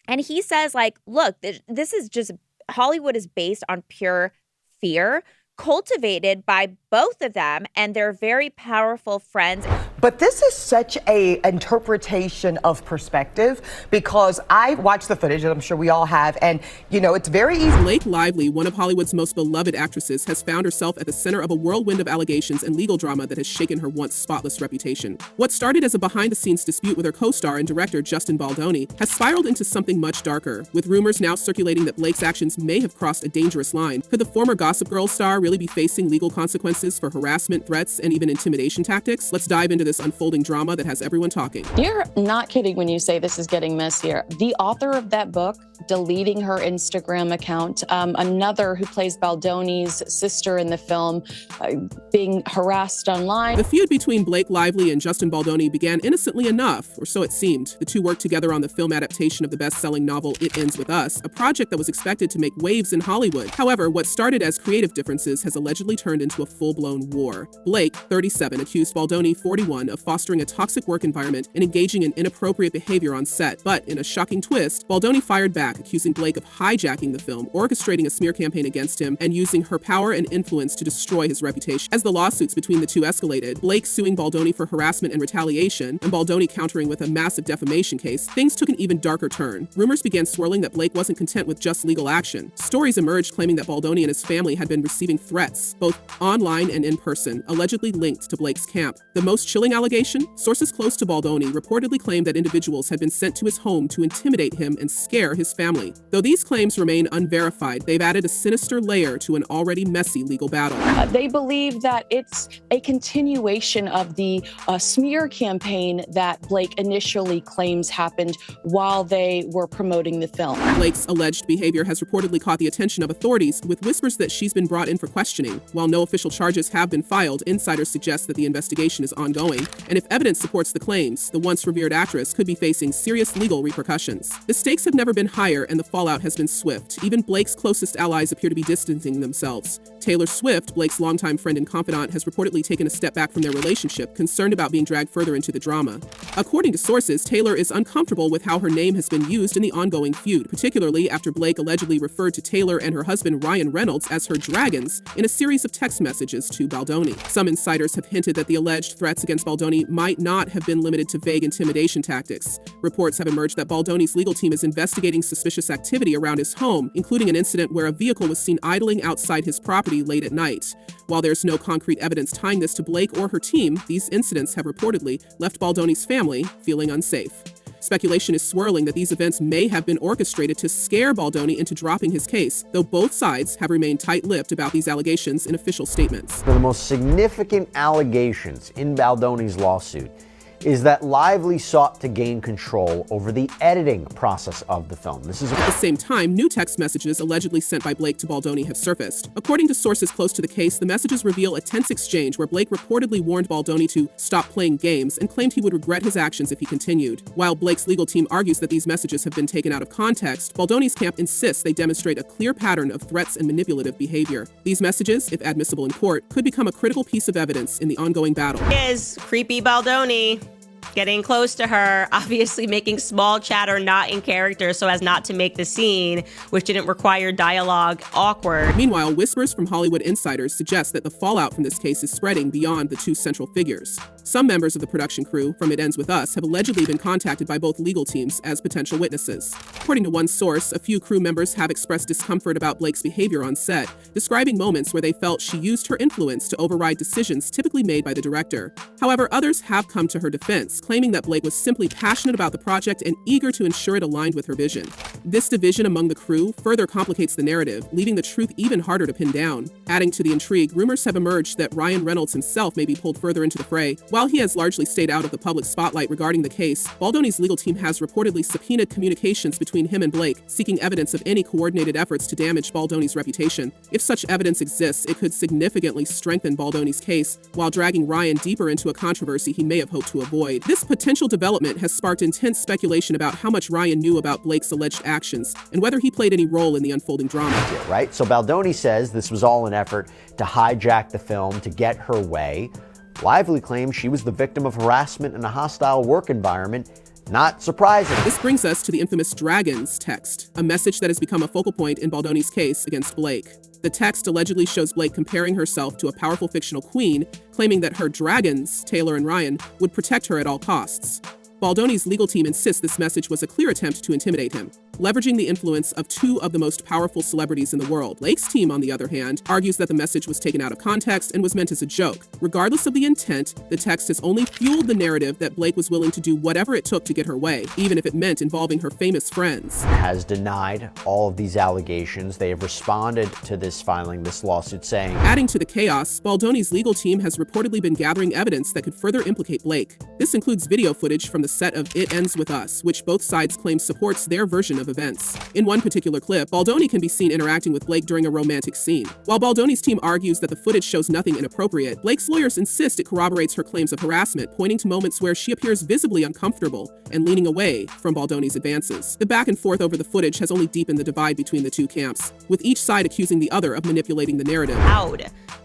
And he says, like, look, this is just Hollywood is based on pure fear, cultivated by both of them and their very powerful friends. But this is such a interpretation of perspective, because I watched the footage, and I'm sure we all have, and it's very easy. Blake Lively, one of Hollywood's most beloved actresses, has found herself at the center of a whirlwind of allegations and legal drama that has shaken her once spotless reputation. What started as a behind-the-scenes dispute with her co-star and director Justin Baldoni has spiraled into something much darker, with rumors now circulating that Blake's actions may have crossed a dangerous line. Could the former Gossip Girl star really be facing legal consequences for harassment, threats, and even intimidation tactics? Let's dive into this unfolding drama that has everyone talking. You're not kidding when you say this is getting messier. The author of that book deleting her Instagram account, another who plays Baldoni's sister in the film, being harassed online. The feud between Blake Lively and Justin Baldoni began innocently enough, or so it seemed. The two worked together on the film adaptation of the best-selling novel It Ends With Us, a project that was expected to make waves in Hollywood. However, what started as creative differences has allegedly turned into a full-blown war. Blake, 37, accused Baldoni, 41, of fostering a toxic work environment and engaging in inappropriate behavior on set. But in a shocking twist, Baldoni fired back, accusing Blake of hijacking the film, orchestrating a smear campaign against him, and using her power and influence to destroy his reputation. As the lawsuits between the two escalated, Blake suing Baldoni for harassment and retaliation, and Baldoni countering with a massive defamation case, things took an even darker turn. Rumors began swirling that Blake wasn't content with just legal action. Stories emerged claiming that Baldoni and his family had been receiving threats, both online and in person, allegedly linked to Blake's camp. The most chilling allegation? Sources close to Baldoni reportedly claimed that individuals had been sent to his home to intimidate him and scare his family. Though these claims remain unverified, they've added a sinister layer to an already messy legal battle. They believe that it's a continuation of the smear campaign that Blake initially claims happened while they were promoting the film. Blake's alleged behavior has reportedly caught the attention of authorities, with whispers that she's been brought in for questioning. While no official charges have been filed, insiders suggest that the investigation is ongoing, and if evidence supports the claims, the once revered actress could be facing serious legal repercussions. The stakes have never been higher, and the fallout has been swift. Even Blake's closest allies appear to be distancing themselves. Taylor Swift, Blake's longtime friend and confidant, has reportedly taken a step back from their relationship, concerned about being dragged further into the drama. According to sources, Taylor is uncomfortable with how her name has been used in the ongoing feud, particularly after Blake allegedly referred to Taylor and her husband Ryan Reynolds as her dragons in a series of text messages to Baldoni. Some insiders have hinted that the alleged threats against Baldoni might not have been limited to vague intimidation tactics. Reports have emerged that Baldoni's legal team is investigating suspicious activity around his home, including an incident where a vehicle was seen idling outside his property late at night. While there's no concrete evidence tying this to Blake or her team, these incidents have reportedly left Baldoni's family feeling unsafe. Speculation is swirling that these events may have been orchestrated to scare Baldoni into dropping his case, though both sides have remained tight-lipped about these allegations in official statements. One of the most significant allegations in Baldoni's lawsuit is that Lively sought to gain control over the editing process of the film. At the same time, new text messages allegedly sent by Blake to Baldoni have surfaced. According to sources close to the case, the messages reveal a tense exchange where Blake reportedly warned Baldoni to stop playing games and claimed he would regret his actions if he continued. While Blake's legal team argues that these messages have been taken out of context, Baldoni's camp insists they demonstrate a clear pattern of threats and manipulative behavior. These messages, if admissible in court, could become a critical piece of evidence in the ongoing battle. Is creepy Baldoni getting close to her, obviously making small chatter not in character so as not to make the scene, which didn't require dialogue, awkward. Meanwhile, whispers from Hollywood insiders suggest that the fallout from this case is spreading beyond the two central figures. Some members of the production crew from It Ends With Us have allegedly been contacted by both legal teams as potential witnesses. According to one source, a few crew members have expressed discomfort about Blake's behavior on set, describing moments where they felt she used her influence to override decisions typically made by the director. However, others have come to her defense, claiming that Blake was simply passionate about the project and eager to ensure it aligned with her vision. This division among the crew further complicates the narrative, leaving the truth even harder to pin down. Adding to the intrigue, rumors have emerged that Ryan Reynolds himself may be pulled further into the fray. While he has largely stayed out of the public spotlight regarding the case, Baldoni's legal team has reportedly subpoenaed communications between him and Blake, seeking evidence of any coordinated efforts to damage Baldoni's reputation. If such evidence exists, it could significantly strengthen Baldoni's case, while dragging Ryan deeper into a controversy he may have hoped to avoid. This potential development has sparked intense speculation about how much Ryan knew about Blake's alleged actions and whether he played any role in the unfolding drama. Yeah, right? So Baldoni says this was all an effort to hijack the film to get her way. Lively claims she was the victim of harassment in a hostile work environment Not surprising. This brings us to the infamous dragons text, a message that has become a focal point in Baldoni's case against Blake. The text allegedly shows Blake comparing herself to a powerful fictional queen, claiming that her dragons, Taylor and Ryan, would protect her at all costs. Baldoni's legal team insists this message was a clear attempt to intimidate him, leveraging the influence of two of the most powerful celebrities in the world. Blake's team, on the other hand, argues that the message was taken out of context and was meant as a joke. Regardless of the intent, the text has only fueled the narrative that Blake was willing to do whatever it took to get her way, even if it meant involving her famous friends. Has denied all of these allegations. They have responded to this filing, this lawsuit, saying, Adding to the chaos, Baldoni's legal team has reportedly been gathering evidence that could further implicate Blake. This includes video footage from the set of It Ends With Us, which both sides claim supports their version of events. In one particular clip, Baldoni can be seen interacting with Blake during a romantic scene. While Baldoni's team argues that the footage shows nothing inappropriate, Blake's lawyers insist it corroborates her claims of harassment, pointing to moments where she appears visibly uncomfortable and leaning away from Baldoni's advances. The back and forth over the footage has only deepened the divide between the two camps, with each side accusing the other of manipulating the narrative.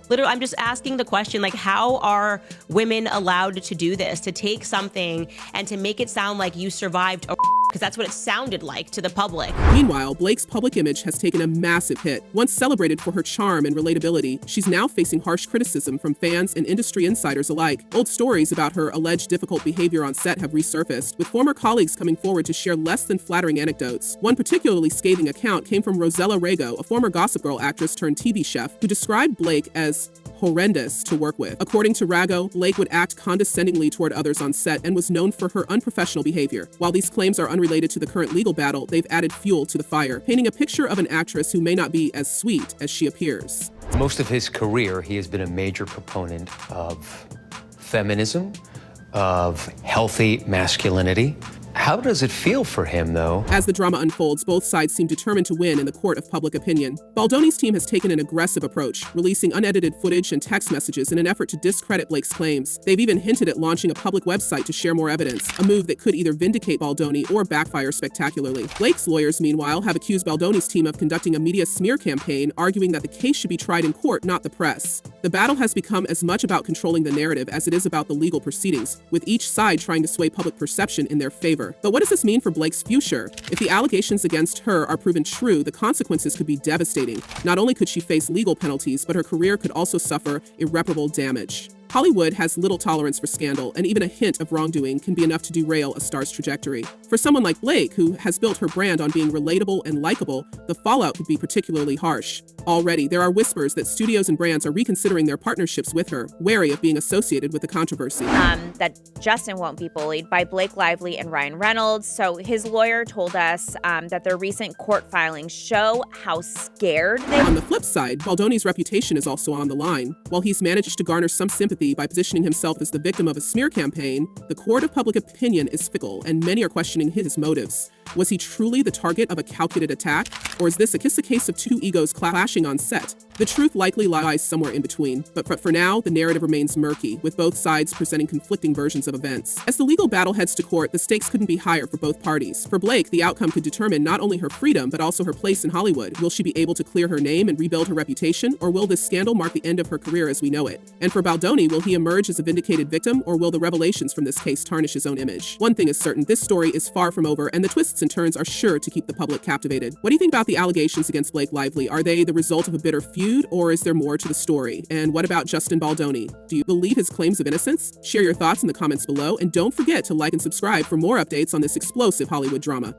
Literally, I'm just asking the question, like, how are women allowed to do this, to take something and to make it sound like you survived a because that's what it sounded like to the public. Meanwhile, Blake's public image has taken a massive hit. Once celebrated for her charm and relatability, she's now facing harsh criticism from fans and industry insiders alike. Old stories about her alleged difficult behavior on set have resurfaced, with former colleagues coming forward to share less than flattering anecdotes. One particularly scathing account came from Rosella Rego, a former Gossip Girl actress turned TV chef, who described Blake as horrendous to work with. According to Rago, Blake would act condescendingly toward others on set and was known for her unprofessional behavior. While these claims are unrelated to the current legal battle, they've added fuel to the fire, painting a picture of an actress who may not be as sweet as she appears. Most of his career, he has been a major proponent of feminism, of healthy masculinity. How does it feel for him, though? As the drama unfolds, both sides seem determined to win in the court of public opinion. Baldoni's team has taken an aggressive approach, releasing unedited footage and text messages in an effort to discredit Blake's claims. They've even hinted at launching a public website to share more evidence, a move that could either vindicate Baldoni or backfire spectacularly. Blake's lawyers, meanwhile, have accused Baldoni's team of conducting a media smear campaign, arguing that the case should be tried in court, not the press. The battle has become as much about controlling the narrative as it is about the legal proceedings, with each side trying to sway public perception in their favor. But what does this mean for Blake's future? If the allegations against her are proven true, the consequences could be devastating. Not only could she face legal penalties, but her career could also suffer irreparable damage. Hollywood has little tolerance for scandal, and even a hint of wrongdoing can be enough to derail a star's trajectory. For someone like Blake, who has built her brand on being relatable and likable, the fallout could be particularly harsh. Already, there are whispers that studios and brands are reconsidering their partnerships with her, wary of being associated with the controversy. That Justin won't be bullied by Blake Lively and Ryan Reynolds. So his lawyer told us that their recent court filings show how scared they are. On the flip side, Baldoni's reputation is also on the line. While he's managed to garner some sympathy by positioning himself as the victim of a smear campaign, the court of public opinion is fickle, and many are questioning his motives. Was he truly the target of a calculated attack, or is this a case of two egos clashing on set? The truth likely lies somewhere in between, but for now, the narrative remains murky, with both sides presenting conflicting versions of events. As the legal battle heads to court, the stakes couldn't be higher for both parties. For Blake, the outcome could determine not only her freedom, but also her place in Hollywood. Will she be able to clear her name and rebuild her reputation, or will this scandal mark the end of her career as we know it? And for Baldoni, will he emerge as a vindicated victim, or will the revelations from this case tarnish his own image? One thing is certain, this story is far from over, and the twists and turns are sure to keep the public captivated. What do you think about the allegations against Blake Lively? Are they the result of a bitter feud, or is there more to the story? And what about Justin Baldoni? Do you believe his claims of innocence? Share your thoughts in the comments below, and don't forget to like and subscribe for more updates on this explosive Hollywood drama.